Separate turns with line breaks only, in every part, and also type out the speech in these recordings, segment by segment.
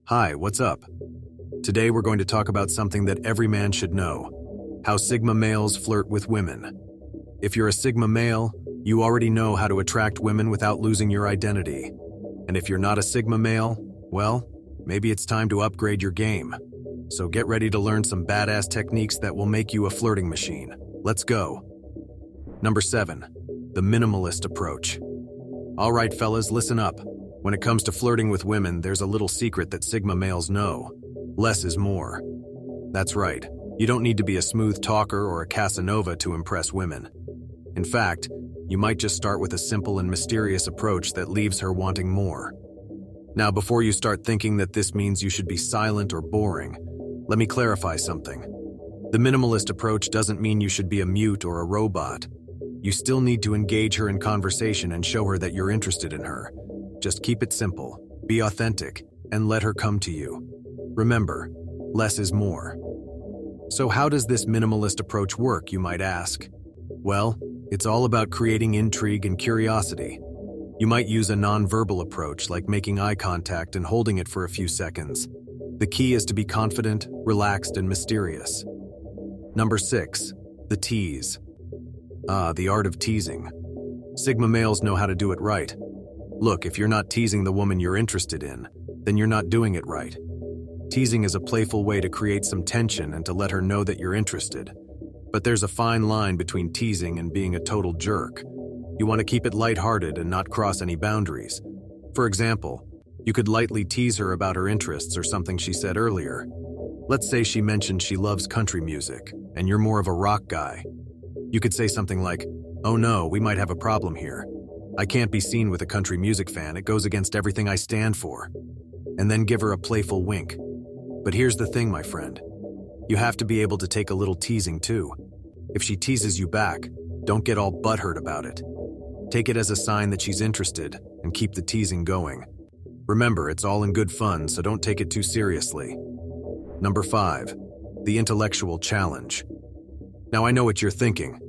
Hi, what's up? Today we're going to talk about something that every man should know: how Sigma males flirt with women. If you're a Sigma male, you already know how to attract women without losing your identity. And if you're not a Sigma male, well, maybe it's time to upgrade your game. So get ready to learn some badass techniques that will make you a flirting machine. Let's go. Number 7, the minimalist approach. All right, fellas, listen up. When it comes to flirting with women, there's a little secret that Sigma males know. Less is more. That's right. You don't need to be a smooth talker or a Casanova to impress women. In fact, you might just start with a simple and mysterious approach that leaves her wanting more. Now, before you start thinking that this means you should be silent or boring, let me clarify something. The minimalist approach doesn't mean you should be a mute or a robot. You still need to engage her in conversation and show her that you're interested in her. Just keep it simple, be authentic, and let her come to you. Remember, less is more. So how does this minimalist approach work, you might ask? Well, it's all about creating intrigue and curiosity. You might use a non-verbal approach like making eye contact and holding it for a few seconds. The key is to be confident, relaxed, and mysterious. Number 6, the tease. The art of teasing. Sigma males know how to do it right. Look, if you're not teasing the woman you're interested in, then you're not doing it right. Teasing is a playful way to create some tension and to let her know that you're interested. But there's a fine line between teasing and being a total jerk. You want to keep it lighthearted and not cross any boundaries. For example, you could lightly tease her about her interests or something she said earlier. Let's say she mentioned she loves country music, and you're more of a rock guy. You could say something like, "Oh no, we might have a problem here. I can't be seen with a country music fan, it goes against everything I stand for." And then give her a playful wink. But here's the thing, my friend. You have to be able to take a little teasing too. If she teases you back, don't get all butthurt about it. Take it as a sign that she's interested and keep the teasing going. Remember, it's all in good fun, so don't take it too seriously. Number 5, the intellectual challenge. Now I know what you're thinking.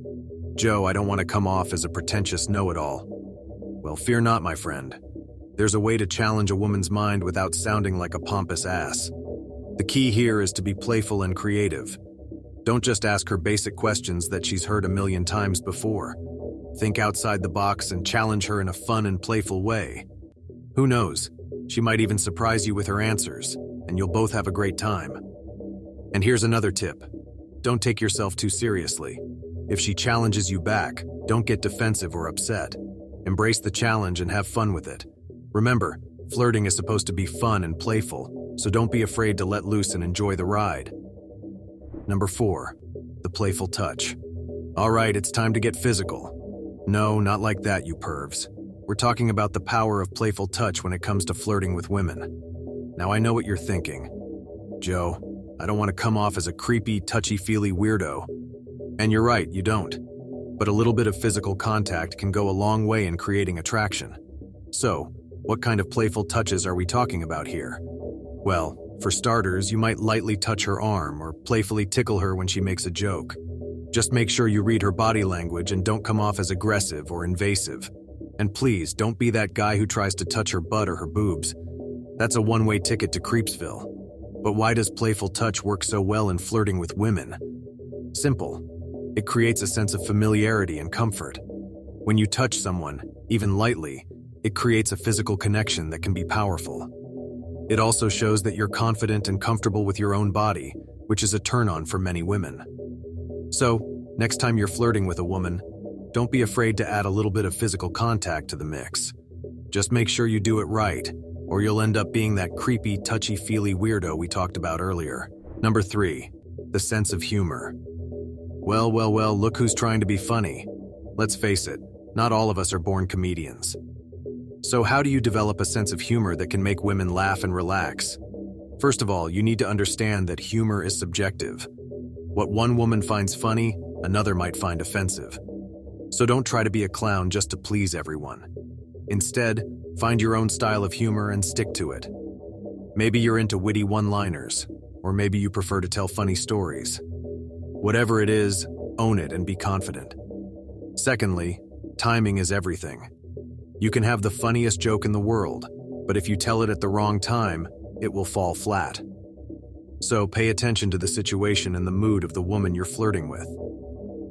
Joe, I don't want to come off as a pretentious know-it-all. Well, fear not, my friend. There's a way to challenge a woman's mind without sounding like a pompous ass. The key here is to be playful and creative. Don't just ask her basic questions that she's heard a million times before. Think outside the box and challenge her in a fun and playful way. Who knows? She might even surprise you with her answers, and you'll both have a great time. And here's another tip. Don't take yourself too seriously. If she challenges you back, don't get defensive or upset. Embrace the challenge and have fun with it. Remember, flirting is supposed to be fun and playful, so don't be afraid to let loose and enjoy the ride. Number 4, the playful touch. All right, it's time to get physical. No, not like that, you pervs. We're talking about the power of playful touch when it comes to flirting with women. Now I know what you're thinking. Joe, I don't want to come off as a creepy, touchy-feely weirdo. And you're right, you don't. But a little bit of physical contact can go a long way in creating attraction. So, what kind of playful touches are we talking about here? Well, for starters, you might lightly touch her arm or playfully tickle her when she makes a joke. Just make sure you read her body language and don't come off as aggressive or invasive. And please, don't be that guy who tries to touch her butt or her boobs. That's a one-way ticket to Creepsville. But why does playful touch work so well in flirting with women? Simple. It creates a sense of familiarity and comfort. When you touch someone, even lightly, it creates a physical connection that can be powerful. It also shows that you're confident and comfortable with your own body, which is a turn-on for many women. So, next time you're flirting with a woman, don't be afraid to add a little bit of physical contact to the mix. Just make sure you do it right, or you'll end up being that creepy, touchy-feely weirdo we talked about earlier. Number 3, the sense of humor. Well, look who's trying to be funny. Let's face it, not all of us are born comedians. So how do you develop a sense of humor that can make women laugh and relax? First of all, you need to understand that humor is subjective. What one woman finds funny, another might find offensive. So don't try to be a clown just to please everyone. Instead, find your own style of humor and stick to it. Maybe you're into witty one-liners, or maybe you prefer to tell funny stories. Whatever it is, own it and be confident. Secondly, timing is everything. You can have the funniest joke in the world, but if you tell it at the wrong time, it will fall flat. So pay attention to the situation and the mood of the woman you're flirting with.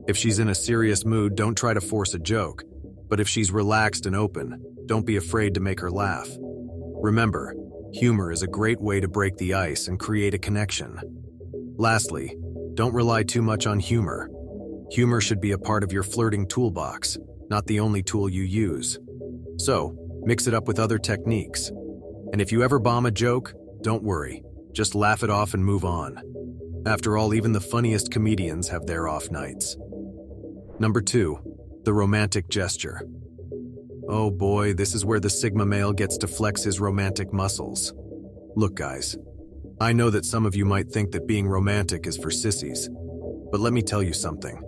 If she's in a serious mood, don't try to force a joke, but if she's relaxed and open, don't be afraid to make her laugh. Remember, humor is a great way to break the ice and create a connection. Lastly, don't rely too much on humor. Humor should be a part of your flirting toolbox, not the only tool you use. So, mix it up with other techniques. And if you ever bomb a joke, don't worry. Just laugh it off and move on. After all, even the funniest comedians have their off nights. Number 2, the romantic gesture. Oh boy, this is where the Sigma male gets to flex his romantic muscles. Look guys, I know that some of you might think that being romantic is for sissies, but let me tell you something.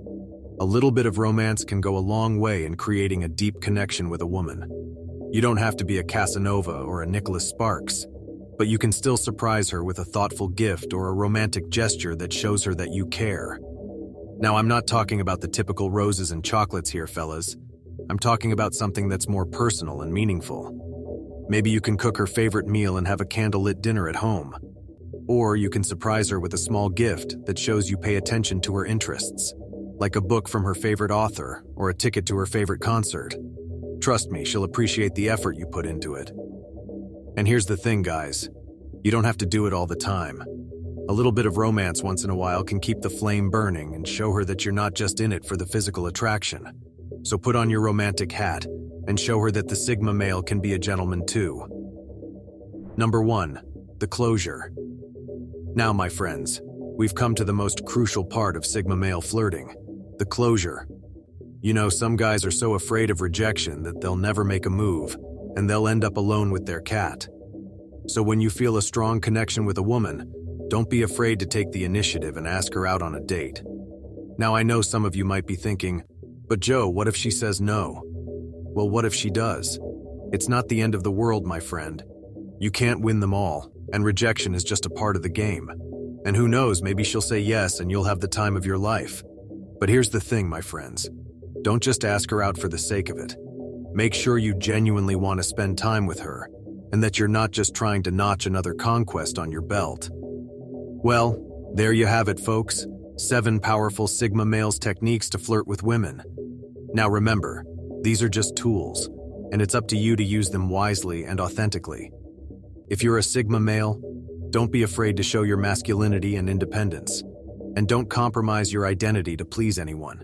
A little bit of romance can go a long way in creating a deep connection with a woman. You don't have to be a Casanova or a Nicholas Sparks, but you can still surprise her with a thoughtful gift or a romantic gesture that shows her that you care. Now, I'm not talking about the typical roses and chocolates here, fellas. I'm talking about something that's more personal and meaningful. Maybe you can cook her favorite meal and have a candlelit dinner at home. Or you can surprise her with a small gift that shows you pay attention to her interests, like a book from her favorite author or a ticket to her favorite concert. Trust me, she'll appreciate the effort you put into it. And here's the thing, guys. You don't have to do it all the time. A little bit of romance once in a while can keep the flame burning and show her that you're not just in it for the physical attraction. So put on your romantic hat and show her that the Sigma male can be a gentleman too. Number 1, the closure. Now, my friends, we've come to the most crucial part of Sigma male flirting, the closure. You know, some guys are so afraid of rejection that they'll never make a move, and they'll end up alone with their cat. So when you feel a strong connection with a woman, don't be afraid to take the initiative and ask her out on a date. Now, I know some of you might be thinking, but Joe, what if she says no? Well, what if she does? It's not the end of the world, my friend. You can't win them all, and rejection is just a part of the game. And who knows, maybe she'll say yes and you'll have the time of your life. But here's the thing, my friends. Don't just ask her out for the sake of it. Make sure you genuinely want to spend time with her, and that you're not just trying to notch another conquest on your belt. Well, there you have it, folks. 7 powerful Sigma males techniques to flirt with women. Now remember, these are just tools, and it's up to you to use them wisely and authentically. If you're a Sigma male, don't be afraid to show your masculinity and independence, and don't compromise your identity to please anyone.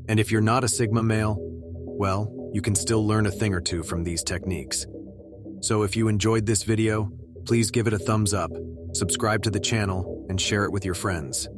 And if you're not a Sigma male, well, you can still learn a thing or two from these techniques. So if you enjoyed this video, please give it a thumbs up, subscribe to the channel, and share it with your friends.